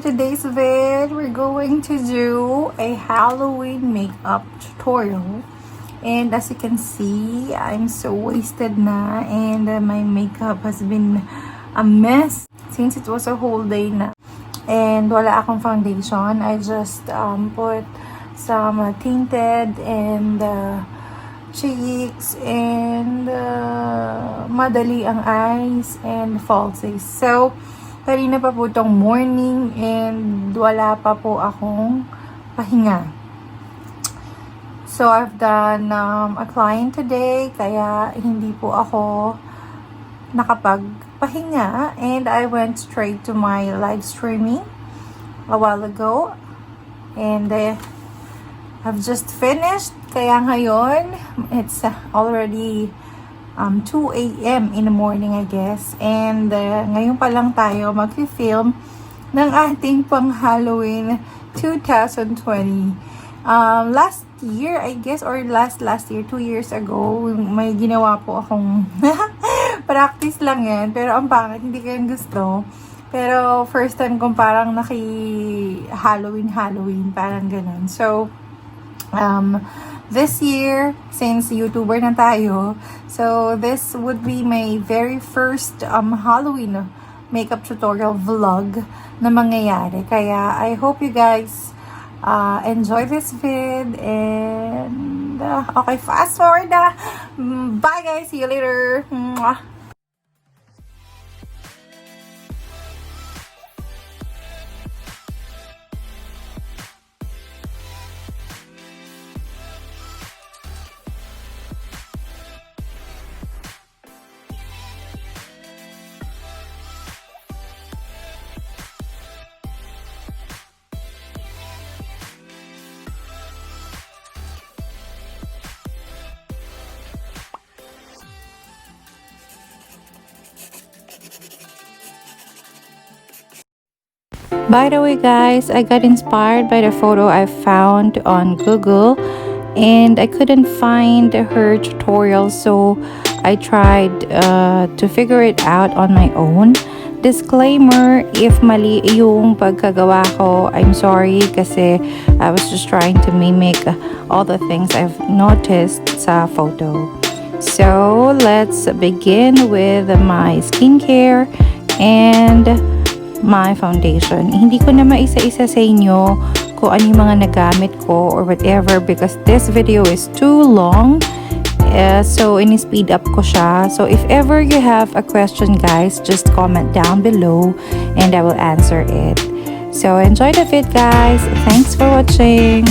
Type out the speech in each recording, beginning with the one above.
today's vid, we're going to do a Halloween makeup tutorial. And as you can see, I'm so wasted na, and my makeup has been a mess since it was a whole day na. And wala akong foundation. I just put some tinted and cheeks and madali ang eyes and falsies. So, kanina pa po itong morning and wala pa po akong pahinga. So, I've done a client today, kaya hindi po ako nakapagpahinga. And I went straight to my live streaming a while ago. And I've just finished. Kaya ngayon, it's already 2 a.m. in the morning, I guess. And ngayon pa lang tayo mag-film ng ating pang Halloween 2020. Last year, I guess, or last year, 2 years ago, may ginawa po akong practice lang yan. Pero ang pangit, hindi ko yung gusto. Pero first time kong parang Halloween, parang ganun. So, this year, since YouTuber na tayo, so this would be my very first Halloween makeup tutorial vlog na mangyayari. Kaya I hope you guys enjoy this vid, and okay, fast forward na. Bye guys, see you later. Mwah. By the way guys, I got inspired by the photo I found on Google and I couldn't find her tutorial, so I tried to figure it out on my own. Disclaimer, if mali yung pagkagawa ko, I'm sorry kasi I was just trying to mimic all the things I've noticed sa photo. So let's begin with my skincare and my foundation. Hindi ko na maisa-isa sa inyo kung ano yung mga nagamit ko or whatever because this video is too long. So ini-speed up ko siya. So if ever you have a question guys, just comment down below and I will answer it. So enjoy the vid guys. Thanks for watching.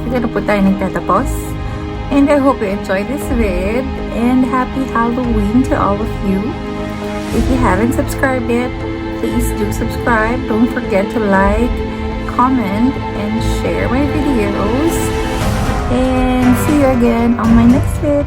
dito na po tayo nagtatapos. And I hope you enjoyed this vid. And happy Halloween to all of you. If you haven't subscribed yet, please do subscribe. Don't forget to like, comment, and share my videos. And see you again on my next vid.